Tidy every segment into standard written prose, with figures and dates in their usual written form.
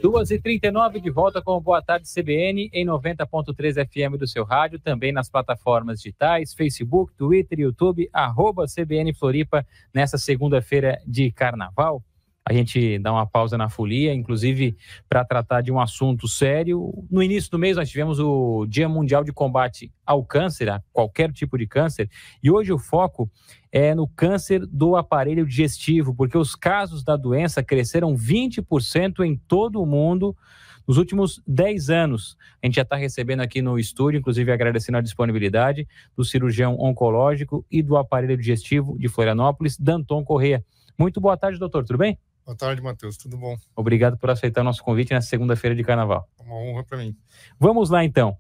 2h39 de volta com o Boa Tarde CBN em 90.3 FM do seu rádio, também nas plataformas digitais, Facebook, Twitter, YouTube, @CBN Floripa, nessa segunda-feira de carnaval. A gente dá uma pausa na folia, inclusive para tratar de um assunto sério. No início do mês nós tivemos o Dia Mundial de Combate ao Câncer, a qualquer tipo de câncer, e hoje o foco é no câncer do aparelho digestivo, porque os casos da doença cresceram 20% em todo o mundo nos últimos 10 anos. A gente já está recebendo aqui no estúdio, inclusive agradecendo a disponibilidade do cirurgião oncológico e do aparelho digestivo de Florianópolis, Danton Corrêa. Muito boa tarde, doutor, tudo bem? Boa tarde, Matheus, tudo bom? Obrigado por aceitar o nosso convite nessa segunda-feira de carnaval. É uma honra para mim. Vamos lá, então.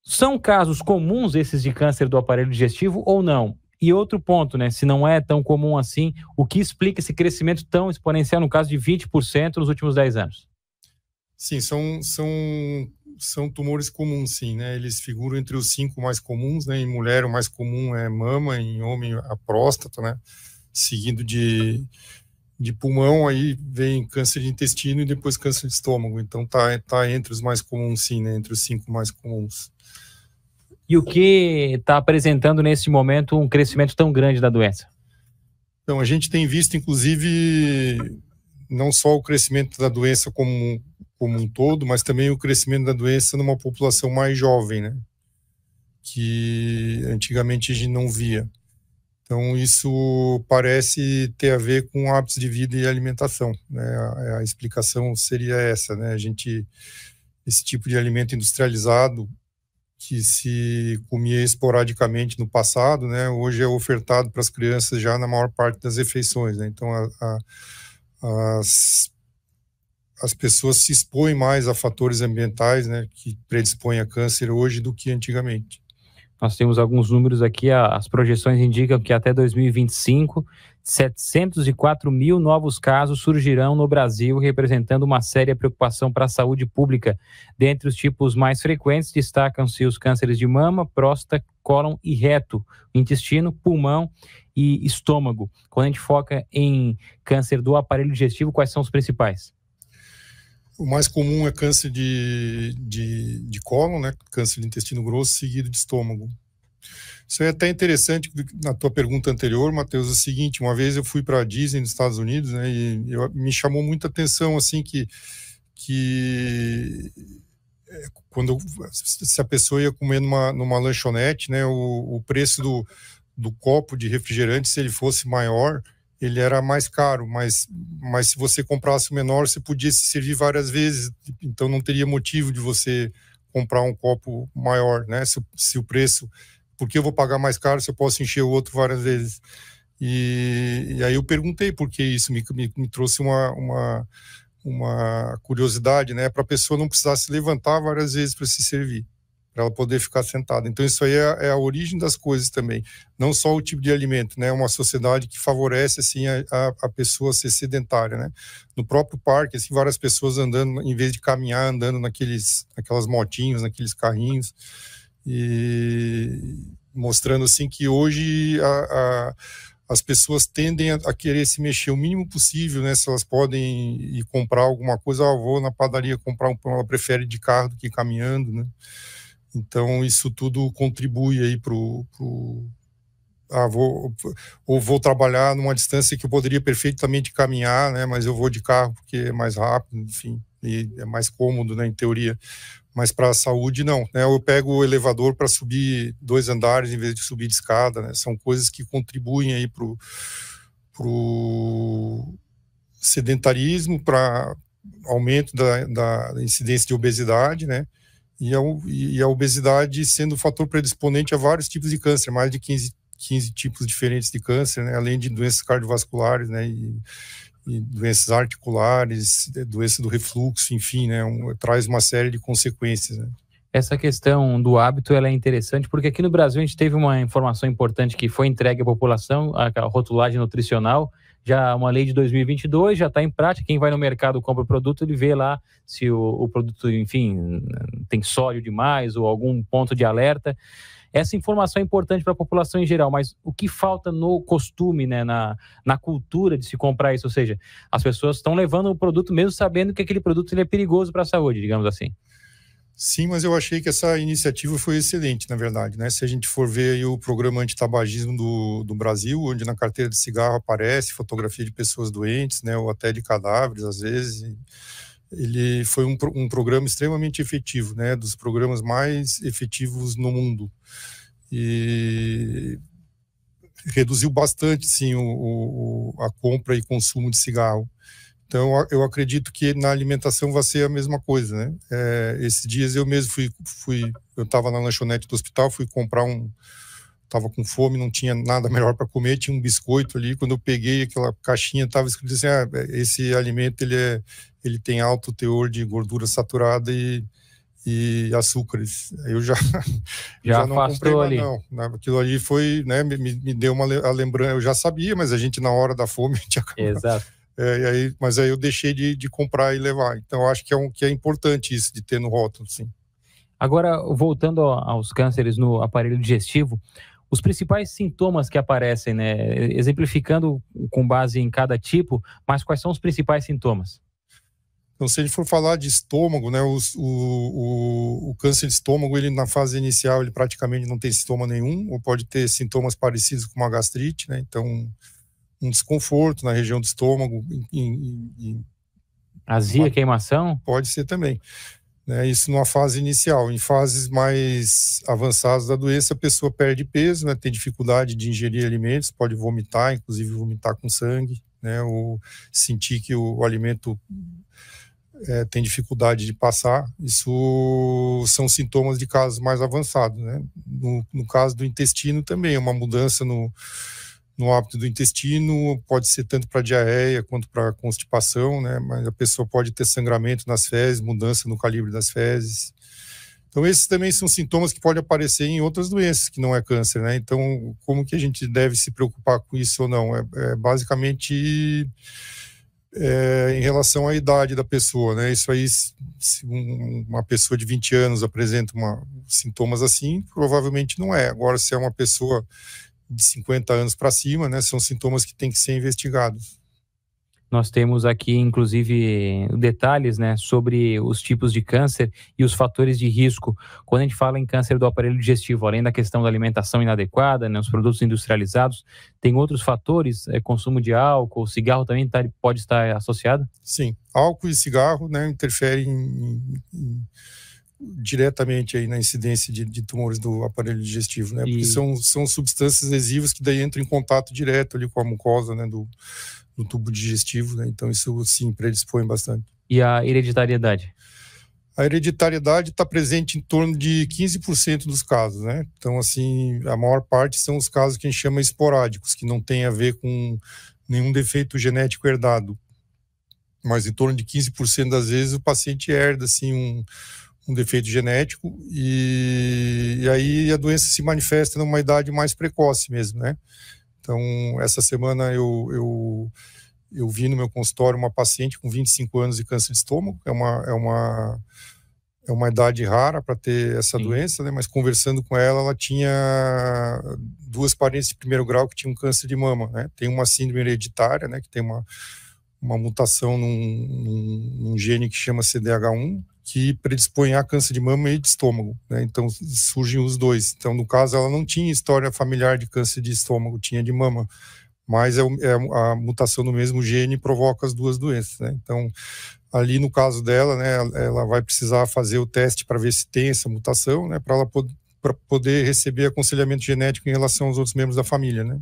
São casos comuns esses de câncer do aparelho digestivo ou não? E outro ponto, né? Se não é tão comum assim, o que explica esse crescimento tão exponencial, no caso de 20% nos últimos 10 anos? Sim, são tumores comuns, sim, né? Eles figuram entre os 5 mais comuns, né? Em mulher, o mais comum é mama, em homem, a próstata, né? Seguido de pulmão, aí vem câncer de intestino e depois câncer de estômago. Então tá entre os mais comuns, sim, né? Entre os 5 mais comuns. E o que está apresentando nesse momento um crescimento tão grande da doença? Então, a gente tem visto, inclusive, não só o crescimento da doença como um todo, mas também o crescimento da doença numa população mais jovem, né? Que antigamente a gente não via. Então, isso parece ter a ver com hábitos de vida e alimentação, né? A explicação seria essa, né? Esse tipo de alimento industrializado que se comia esporadicamente no passado, né? Hoje é ofertado para as crianças já na maior parte das refeições, né? Então, as pessoas se expõem mais a fatores ambientais, né? Que predispõem a câncer hoje do que antigamente. Nós temos alguns números aqui, as projeções indicam que até 2025, 704 mil novos casos surgirão no Brasil, representando uma séria preocupação para a saúde pública. Dentre os tipos mais frequentes, destacam-se os cânceres de mama, próstata, cólon e reto, intestino, pulmão e estômago. Quando a gente foca em câncer do aparelho digestivo, quais são os principais? O mais comum é câncer de cólon, né? Câncer de intestino grosso, seguido de estômago. Isso é até interessante, na tua pergunta anterior, Matheus, é o seguinte: uma vez eu fui para a Disney nos Estados Unidos, né? E me chamou muita atenção, assim, que se a pessoa ia comer numa lanchonete, né? O preço do copo de refrigerante, se ele fosse maior, ele era mais caro, mas se você comprasse o menor, você podia se servir várias vezes, então não teria motivo de você comprar um copo maior, né? Se o preço, por que eu vou pagar mais caro se eu posso encher o outro várias vezes? E aí eu perguntei por que isso, me trouxe uma curiosidade, né? Para a pessoa não precisar se levantar várias vezes para se servir, para ela poder ficar sentada. Então isso aí é a origem das coisas também, não só o tipo de alimento, né? Uma sociedade que favorece, assim, a pessoa ser sedentária, né? No próprio parque, assim, várias pessoas andando, em vez de caminhar, andando naquelas motinhos, naqueles carrinhos, e mostrando, assim, que hoje as pessoas tendem a querer se mexer o mínimo possível, né? Se elas podem ir comprar alguma coisa, vou na padaria comprar um pão, ela prefere de carro do que caminhando, né? Então, isso tudo contribui aí vou trabalhar numa distância que eu poderia perfeitamente caminhar, né? Mas eu vou de carro porque é mais rápido, enfim, e é mais cômodo, né, em teoria. Mas para a saúde, não, né? Eu pego o elevador para subir 2 andares em vez de subir de escada, né? São coisas que contribuem aí pro sedentarismo, para aumento da incidência de obesidade, né? E a obesidade sendo um fator predisponente a vários tipos de câncer, mais de 15 tipos diferentes de câncer, né? Além de doenças cardiovasculares, né? E doenças articulares, doença do refluxo, enfim, né? Traz uma série de consequências, né? Essa questão do hábito, ela é interessante, porque aqui no Brasil a gente teve uma informação importante que foi entregue à população, a rotulagem nutricional, já uma lei de 2022, já está em prática. Quem vai no mercado compra o produto, ele vê lá se o produto, enfim, tem sódio demais ou algum ponto de alerta. Essa informação é importante para a população em geral, mas o que falta no costume, né, na cultura de se comprar isso? Ou seja, as pessoas estão levando o produto mesmo sabendo que aquele produto ele é perigoso para a saúde, digamos assim. Sim, mas eu achei que essa iniciativa foi excelente, na verdade, né? Se a gente for ver aí o programa antitabagismo do Brasil, onde na carteira de cigarro aparece fotografia de pessoas doentes, né, ou até de cadáveres, às vezes, ele foi um programa extremamente efetivo, né, dos programas mais efetivos no mundo. E reduziu bastante, sim, a compra e consumo de cigarro. Então, eu acredito que na alimentação vai ser a mesma coisa, né? Esses dias eu mesmo eu estava na lanchonete do hospital, fui comprar estava com fome, não tinha nada melhor para comer, tinha um biscoito ali, quando eu peguei aquela caixinha, estava escrito assim, esse alimento ele tem alto teor de gordura saturada e açúcares. Eu já não comprei mais, não. Aquilo ali foi, né, me deu a lembrança, eu já sabia, mas a gente na hora da fome, a gente acaba... Exato. Mas aí eu deixei de comprar e levar. Então, eu acho que é importante isso, de ter no rótulo, sim. Agora, voltando aos cânceres no aparelho digestivo, os principais sintomas que aparecem, né, exemplificando com base em cada tipo, mas quais são os principais sintomas? Então, se a gente for falar de estômago, né, o câncer de estômago, ele na fase inicial, ele praticamente não tem sintoma nenhum, ou pode ter sintomas parecidos com uma gastrite, né, então um desconforto na região do estômago. Azia, queimação? Pode ser também. Né, isso numa fase inicial. Em fases mais avançadas da doença, a pessoa perde peso, né, tem dificuldade de ingerir alimentos, pode vomitar, inclusive vomitar com sangue, né, ou sentir que o alimento tem dificuldade de passar. Isso são sintomas de casos mais avançados. Né? No caso do intestino também, é uma mudança no hábito do intestino, pode ser tanto para diarreia quanto para constipação, né? Mas a pessoa pode ter sangramento nas fezes, mudança no calibre das fezes. Então, esses também são sintomas que podem aparecer em outras doenças, que não é câncer, né? Então, como que a gente deve se preocupar com isso ou não? Basicamente em relação à idade da pessoa, né? Isso aí, se uma pessoa de 20 anos apresenta sintomas assim, provavelmente não é. Agora, se é uma pessoa de 50 anos para cima, né, são sintomas que têm que ser investigados. Nós temos aqui, inclusive, detalhes, né, sobre os tipos de câncer e os fatores de risco. Quando a gente fala em câncer do aparelho digestivo, além da questão da alimentação inadequada, né, os produtos industrializados, tem outros fatores, consumo de álcool, cigarro também pode estar associado? Sim, álcool e cigarro, né, interferem diretamente aí na incidência de tumores do aparelho digestivo, né? Porque são substâncias lesivas que daí entram em contato direto ali com a mucosa, né, do tubo digestivo, né? Então isso sim predispõe bastante. E a hereditariedade? A hereditariedade está presente em torno de 15% dos casos, né? Então, assim, a maior parte são os casos que a gente chama esporádicos, que não tem a ver com nenhum defeito genético herdado. Mas em torno de 15% das vezes o paciente herda, assim, um defeito genético e aí a doença se manifesta numa idade mais precoce mesmo, né? Então, essa semana eu vi no meu consultório uma paciente com 25 anos de câncer de estômago, é uma idade rara para ter essa doença, né? Mas conversando com ela, ela tinha 2 parentes de primeiro grau que tinham câncer de mama, né? Tem uma síndrome hereditária, né? Que tem uma mutação num gene que chama CDH1, que predispõe a câncer de mama e de estômago, né? Então surgem os dois. Então, no caso, ela não tinha história familiar de câncer de estômago, tinha de mama, mas a mutação no mesmo gene provoca as duas doenças, né? Então, ali no caso dela, né, ela vai precisar fazer o teste para ver se tem essa mutação, né, para ela poder receber aconselhamento genético em relação aos outros membros da família, né?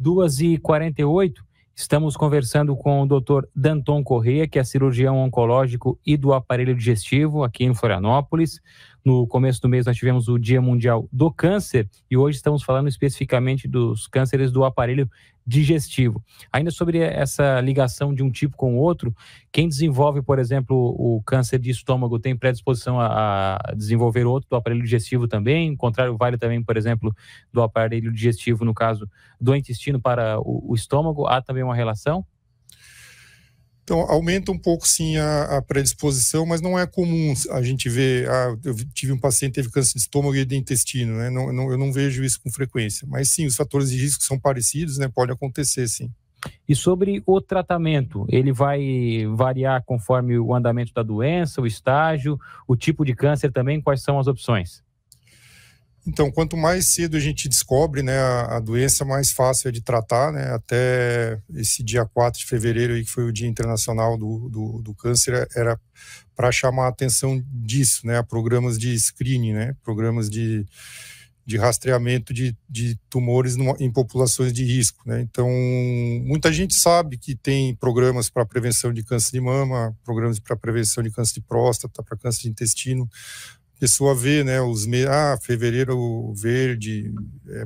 2h48. Estamos conversando com o Dr. Danton Corrêa, que é cirurgião oncológico e do aparelho digestivo aqui em Florianópolis. No começo do mês nós tivemos o Dia Mundial do Câncer e hoje estamos falando especificamente dos cânceres do aparelho digestivo. Ainda sobre essa ligação de um tipo com o outro, quem desenvolve, por exemplo, o câncer de estômago tem predisposição a desenvolver outro do aparelho digestivo também? O contrário vale também, por exemplo, do aparelho digestivo, no caso do intestino para o estômago, há também uma relação? Então, aumenta um pouco, sim, a predisposição, mas não é comum a gente ver... eu tive um paciente que teve câncer de estômago e de intestino, né? Eu não vejo isso com frequência. Mas, sim, os fatores de risco são parecidos, né? Pode acontecer, sim. E sobre o tratamento, ele vai variar conforme o andamento da doença, o estágio, o tipo de câncer também? Quais são as opções? Então, quanto mais cedo a gente descobre, né, a doença, mais fácil é de tratar, né? Até esse dia 4 de fevereiro, aí, que foi o Dia Internacional do Câncer, era para chamar a atenção disso, né? A programas de screening, né? Programas de rastreamento de tumores em populações de risco, né? Então, muita gente sabe que tem programas para prevenção de câncer de mama, programas para prevenção de câncer de próstata, para câncer de intestino. A pessoa vê, né, fevereiro verde,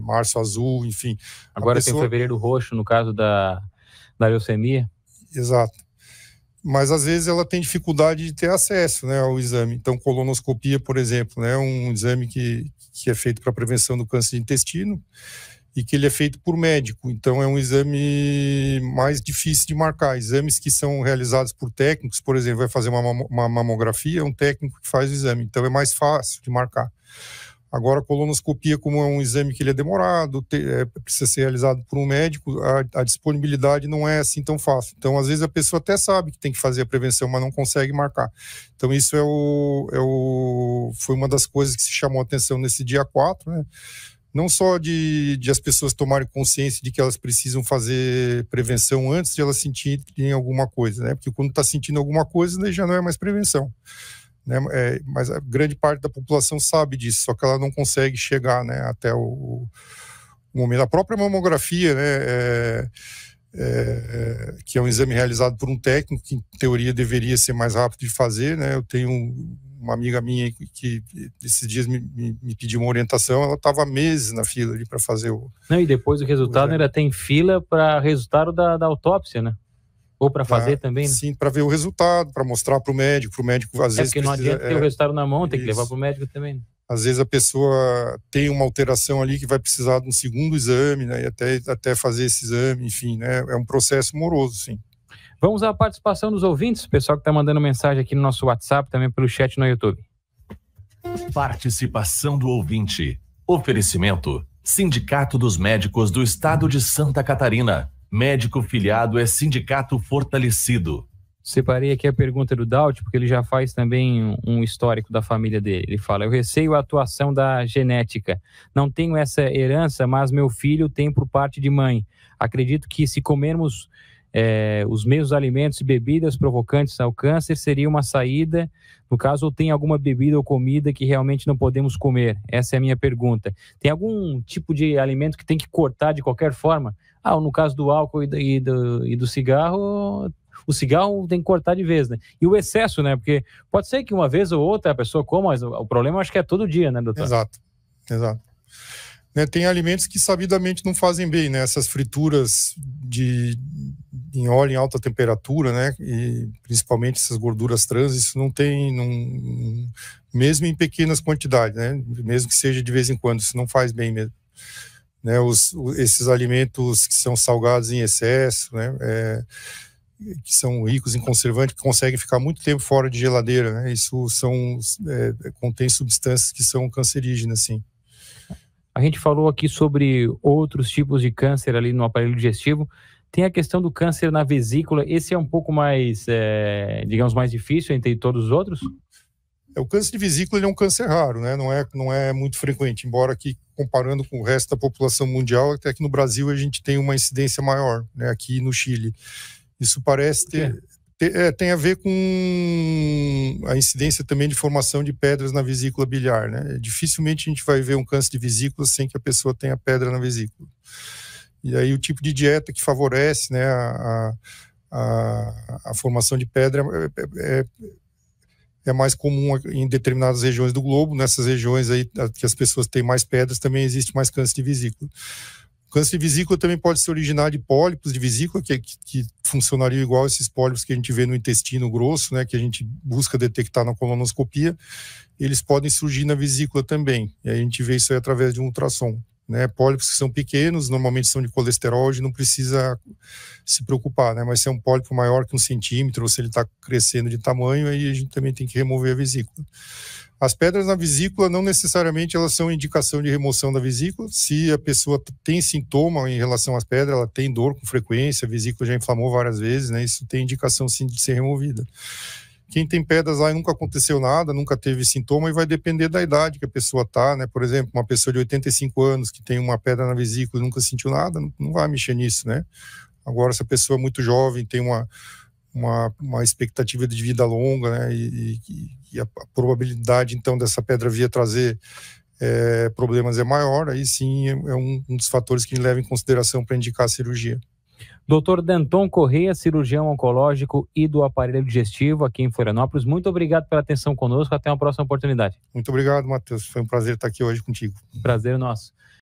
março azul, enfim. Agora tem o fevereiro roxo, no caso da leucemia. Exato. Mas, às vezes, ela tem dificuldade de ter acesso, né, ao exame. Então, colonoscopia, por exemplo, né, um exame que é feito para prevenção do câncer de intestino e que ele é feito por médico. Então, é um exame mais difícil de marcar. Exames que são realizados por técnicos, por exemplo, vai fazer uma mamografia, é um técnico que faz o exame. Então, é mais fácil de marcar. Agora, a colonoscopia, como é um exame que ele é demorado, precisa ser realizado por um médico, a disponibilidade não é assim tão fácil. Então, às vezes, a pessoa até sabe que tem que fazer a prevenção, mas não consegue marcar. Então, isso foi uma das coisas que se chamou a atenção nesse dia 4, né? Não só de as pessoas tomarem consciência de que elas precisam fazer prevenção antes de elas sentirem alguma coisa, né? Porque quando está sentindo alguma coisa, né, já não é mais prevenção, né? Mas a grande parte da população sabe disso, só que ela não consegue chegar, né, até o momento. A própria mamografia, né, que é um exame realizado por um técnico, que em teoria deveria ser mais rápido de fazer, né? Eu tenho uma amiga minha que esses dias me pediu uma orientação, ela estava meses na fila ali para fazer o... Não, e depois o resultado ainda tem fila para resultado da autópsia, né? Ou para fazer também, né? Sim, para ver o resultado, para mostrar para o médico às vezes porque não adianta ter o resultado na mão, tem que levar para o médico também, né? Às vezes a pessoa tem uma alteração ali que vai precisar de um segundo exame, né? E até fazer esse exame, enfim, né? É um processo moroso, sim. Vamos à participação dos ouvintes, o pessoal que está mandando mensagem aqui no nosso WhatsApp, também pelo chat no YouTube. Participação do ouvinte. Oferecimento: Sindicato dos Médicos do Estado de Santa Catarina. Médico filiado é sindicato fortalecido. Separei aqui a pergunta do Daut, porque ele já faz também um histórico da família dele. Ele fala: eu receio a atuação da genética. Não tenho essa herança, mas meu filho tem por parte de mãe. Acredito que se comermos os mesmos alimentos e bebidas provocantes ao câncer, seria uma saída. No caso, ou tem alguma bebida ou comida que realmente não podemos comer? Essa é a minha pergunta. Tem algum tipo de alimento que tem que cortar de qualquer forma? No caso do álcool e do cigarro, o cigarro tem que cortar de vez, né? E o excesso, né? Porque pode ser que uma vez ou outra a pessoa coma, mas o problema eu acho que é todo dia, né, doutor? Exato. Né, tem alimentos que sabidamente não fazem bem, né? Essas frituras em óleo em alta temperatura, né? E principalmente essas gorduras trans, isso não tem, mesmo em pequenas quantidades, né? Mesmo que seja de vez em quando, isso não faz bem mesmo. Né? Esses alimentos que são salgados em excesso, né? Que são ricos em conservantes, que conseguem ficar muito tempo fora de geladeira, né? Isso contém substâncias que são cancerígenas, sim. A gente falou aqui sobre outros tipos de câncer ali no aparelho digestivo. Tem a questão do câncer na vesícula. Esse é um pouco mais, digamos, mais difícil entre todos os outros? O câncer de vesícula ele é um câncer raro, né? Não é muito frequente, embora que, comparando com o resto da população mundial, até que no Brasil a gente tem uma incidência maior, né? Aqui no Chile. Isso parece tem a ver com a incidência também de formação de pedras na vesícula biliar, né? Dificilmente a gente vai ver um câncer de vesícula sem que a pessoa tenha pedra na vesícula. E aí o tipo de dieta que favorece, né, a formação de pedra é mais comum em determinadas regiões do globo. Nessas regiões aí que as pessoas têm mais pedras, também existe mais câncer de vesícula. O câncer de vesícula também pode se originar de pólipos de vesícula, que funcionariam igual esses pólipos que a gente vê no intestino grosso, né, que a gente busca detectar na colonoscopia. Eles podem surgir na vesícula também, e aí a gente vê isso aí através de um ultrassom. Né, pólipos que são pequenos, normalmente são de colesterol, a gente não precisa se preocupar, né? Mas se é um pólipo maior que 1 centímetro, ou se ele está crescendo de tamanho, aí a gente também tem que remover a vesícula. As pedras na vesícula, não necessariamente elas são indicação de remoção da vesícula. Se a pessoa tem sintoma em relação às pedras, ela tem dor com frequência, a vesícula já inflamou várias vezes, né? Isso tem indicação sim de ser removida. Quem tem pedras lá e nunca aconteceu nada, nunca teve sintoma, e vai depender da idade que a pessoa está, né? Por exemplo, uma pessoa de 85 anos que tem uma pedra na vesícula e nunca sentiu nada, não vai mexer nisso, né? Agora, se a pessoa é muito jovem, tem uma expectativa de vida longa, né? E a probabilidade, então, dessa pedra vir a trazer problemas é maior, aí sim é um dos fatores que a gente leva em consideração para indicar a cirurgia. Dr. Danton Correia, cirurgião oncológico e do aparelho digestivo aqui em Florianópolis. Muito obrigado pela atenção conosco. Até uma próxima oportunidade. Muito obrigado, Matheus. Foi um prazer estar aqui hoje contigo. Prazer nosso.